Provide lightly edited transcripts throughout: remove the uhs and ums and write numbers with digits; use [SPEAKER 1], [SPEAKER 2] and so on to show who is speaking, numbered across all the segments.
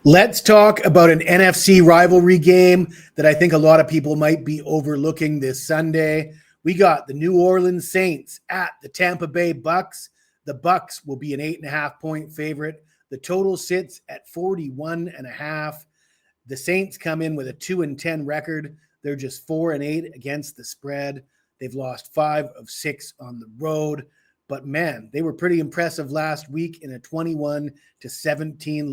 [SPEAKER 1] Let's talk about an NFC rivalry game that I think a lot of people might be overlooking this Sunday. We got the New Orleans Saints at the Tampa Bay Bucs. The Bucs will be an 8.5-point favorite. The total sits at 41.5. The Saints come in with a 2-10 record. They're just 4-8 against the spread. They've lost 5 of 6 on the road. But man, they were pretty impressive last week in a 21-17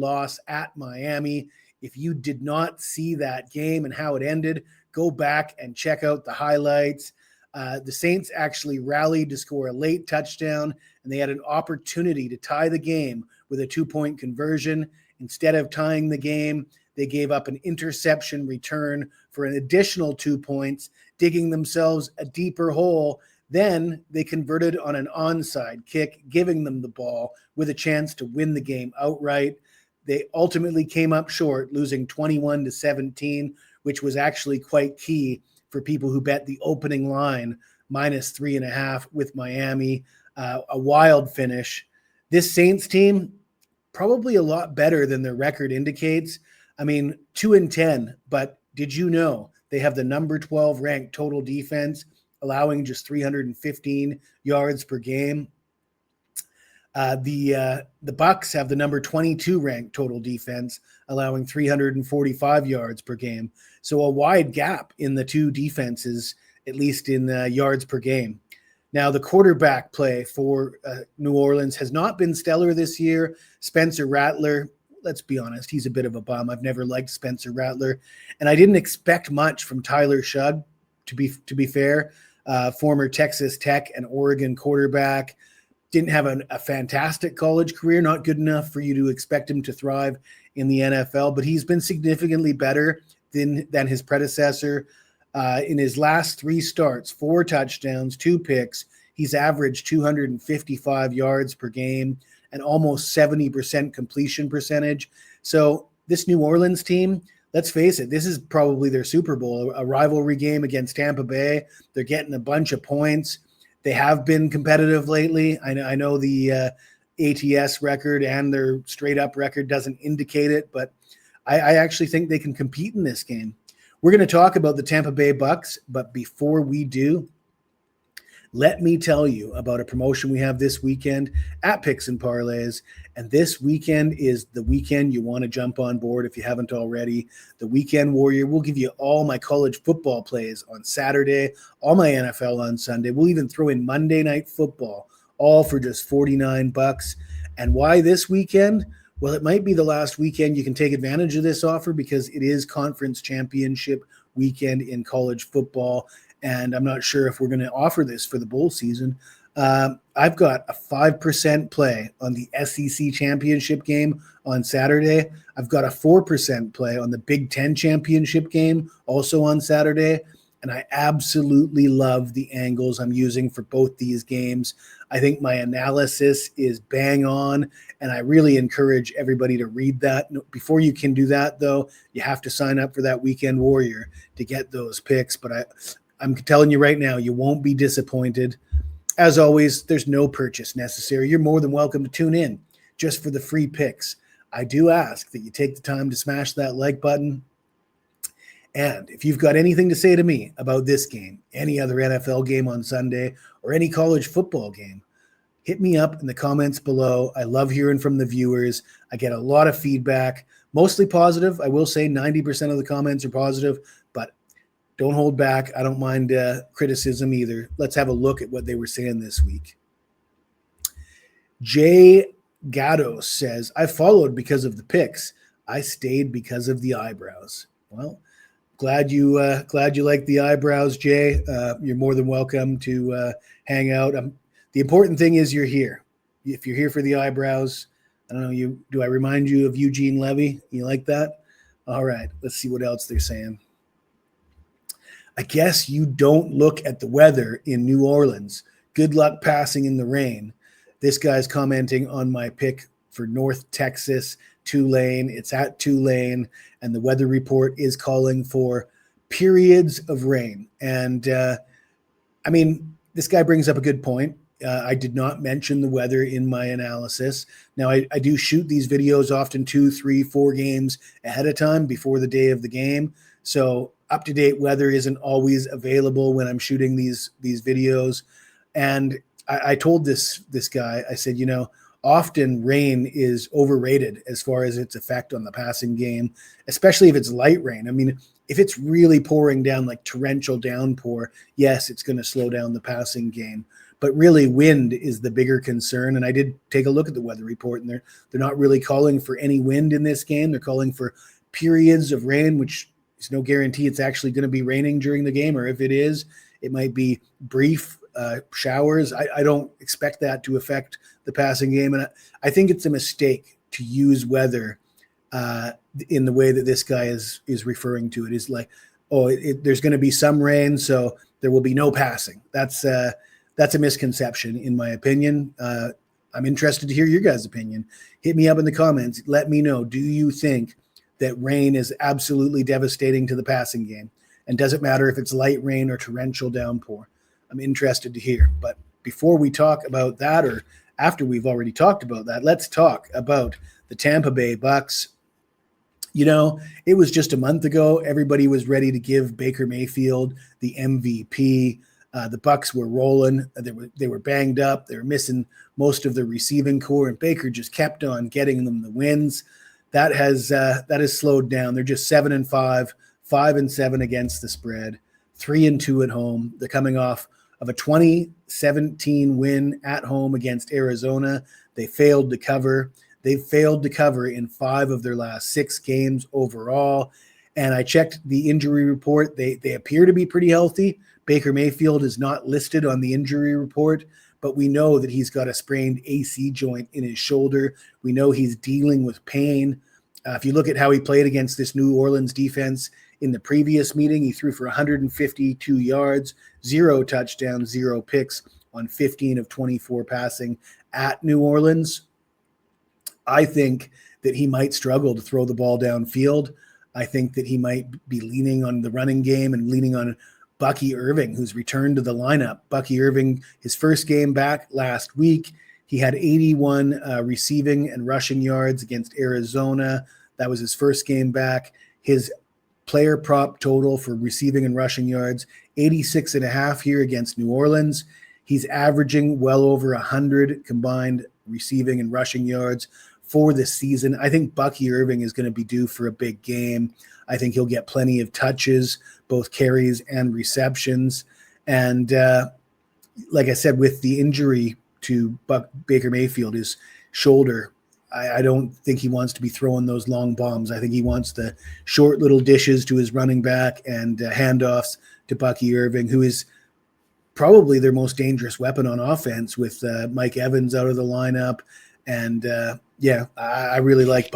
[SPEAKER 1] loss at Miami. If you did not see that game and how it ended, go back and check out the highlights. The Saints actually rallied to score a late touchdown, and they had an opportunity to tie the game with a 2-point conversion. Instead of tying the game, they gave up an interception return for an additional 2 points, digging themselves a deeper hole. Then they converted on an onside kick, giving them the ball with a chance to win the game outright. They ultimately came up short, losing 21-17, which was actually quite key for people who bet the opening line -3.5 with Miami. A wild finish. This Saints team, probably a lot better than their record indicates. I mean, 2-10, but did you know they have the number 12 ranked total defense, allowing just 315 yards per game. The Bucs have the number 22 ranked total defense, allowing 345 yards per game. So a wide gap in the two defenses, at least in yards per game. Now, the quarterback play for New Orleans has not been stellar this year. Spencer Rattler, let's be honest, he's a bit of a bum. I've never liked Spencer Rattler, and I didn't expect much from Tyler Shugg, to be fair. Former Texas Tech and Oregon quarterback, didn't have a fantastic college career, not good enough for you to expect him to thrive in the NFL, but he's been significantly better than his predecessor. In his last 3 starts, 4 touchdowns, 2 picks, he's averaged 255 yards per game and almost 70% completion percentage. So this New Orleans team, let's face it, this is probably their Super Bowl, a rivalry game against Tampa Bay. They're getting a bunch of points. They have been competitive lately. I know the ATS record and their straight-up record doesn't indicate it, but I actually think they can compete in this game. We're going to talk about the Tampa Bay Bucs, but before we do, let me tell you about a promotion we have this weekend at Picks and Parlays. And this weekend is the weekend you want to jump on board if you haven't already. The Weekend Warrior will give you all my college football plays on Saturday, all my NFL on Sunday. We'll even throw in Monday Night Football, all for just $49. And why this weekend? Well, it might be the last weekend you can take advantage of this offer because it is conference championship weekend in college football. And I'm not sure if we're going to offer this for the bowl season. I've got a 5% play on the SEC championship game on Saturday. I've got a 4% play on the Big Ten championship game also on Saturday. And I absolutely love the angles I'm using for both these games. I think my analysis is bang on, and I really encourage everybody to read that. Before you can do that, though, you have to sign up for that Weekend Warrior to get those picks. But I'm telling you right now, you won't be disappointed. As always, there's no purchase necessary. You're more than welcome to tune in just for the free picks. I do ask that you take the time to smash that like button. And if you've got anything to say to me about this game, any other NFL game on Sunday, or any college football game, hit me up in the comments below. I love hearing from the viewers. I get a lot of feedback, mostly positive. I will say 90% of the comments are positive, but don't hold back. I don't mind criticism either. Let's have a look at what they were saying this week. Jay Gatto says, I followed because of the picks. I stayed because of the eyebrows. Well, glad you like the eyebrows, Jay. You're more than welcome to hang out. The important thing is you're here. If you're here for the eyebrows, I don't know, do I remind you of Eugene Levy? You like that? All right, let's see what else they're saying. I guess you don't look at the weather in New Orleans. Good luck passing in the rain. This guy's commenting on my pick for North Texas, Tulane. It's at Tulane, and the weather report is calling for periods of rain. And, I mean, this guy brings up a good point. I did not mention the weather in my analysis. Now, I do shoot these videos often 2, 3, 4 games ahead of time before the day of the game. So up-to-date weather isn't always available when I'm shooting these videos. And I told this guy, I said, often rain is overrated as far as its effect on the passing game, especially if it's light rain. I mean, if it's really pouring down like torrential downpour, yes, it's going to slow down the passing game. But really, wind is the bigger concern. And I did take a look at the weather report, and they're not really calling for any wind in this game. They're calling for periods of rain, which is no guarantee it's actually going to be raining during the game, or if it is, it might be brief showers. I don't expect that to affect the passing game. And I think it's a mistake to use weather in the way that this guy is referring to it. Is like, there's going to be some rain, so there will be no passing. That's a misconception, in my opinion. I'm interested to hear your guys' opinion. Hit me up in the comments. Let me know. Do you think that rain is absolutely devastating to the passing game? And does it matter if it's light rain or torrential downpour? I'm interested to hear. But before we talk about that, or after we've already talked about that, let's talk about the Tampa Bay Bucs. It was just a month ago. Everybody was ready to give Baker Mayfield the MVP. The Bucs were rolling. They were banged up. They were missing most of the receiving core, and Baker just kept on getting them the wins. That has slowed down. They're just 7-5, 5-7 against the spread, 3-2 at home. They're coming off of a 2017 win at home against Arizona. They failed to cover. They've failed to cover in 5 of their last 6 games overall. And I checked the injury report. They appear to be pretty healthy. Baker Mayfield is not listed on the injury report, but we know that he's got a sprained AC joint in his shoulder. We know he's dealing with pain. If you look at how he played against this New Orleans defense in the previous meeting, he threw for 152 yards, 0 touchdowns, 0 picks on 15 of 24 passing at New Orleans. I think that he might struggle to throw the ball downfield. I think that he might be leaning on the running game and leaning on Bucky Irving, who's returned to the lineup. Bucky Irving, his first game back last week, he had 81 receiving and rushing yards against Arizona. That was his first game back. His player prop total for receiving and rushing yards, 86.5 here against New Orleans. He's averaging well over 100 combined receiving and rushing yards for this season. I think Bucky Irving is going to be due for a big game. I think he'll get plenty of touches, both carries and receptions. And like I said, with the injury to Baker Mayfield, his shoulder, I don't think he wants to be throwing those long bombs. I think he wants the short little dishes to his running back and handoffs to Bucky Irving, who is probably their most dangerous weapon on offense, with Mike Evans out of the lineup. And I really like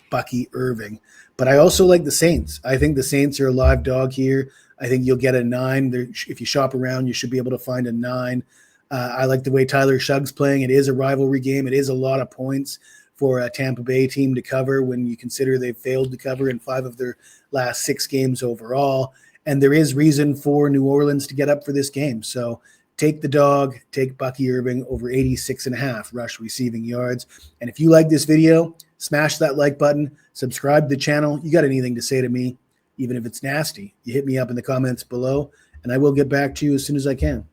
[SPEAKER 1] Bucky Irving. But I also like the Saints. I think the Saints are a live dog here. I think you'll get a 9. If you shop around, you should be able to find a 9. I like the way Tyler Shugg's playing. It is a rivalry game. It is a lot of points for a Tampa Bay team to cover when you consider they've failed to cover in 5 of their last 6 games overall. And there is reason for New Orleans to get up for this game. So take the dog, take Bucky Irving over 86.5 rush receiving yards. And if you like this video, smash that like button, subscribe to the channel. You got anything to say to me, even if it's nasty, you hit me up in the comments below, and I will get back to you as soon as I can.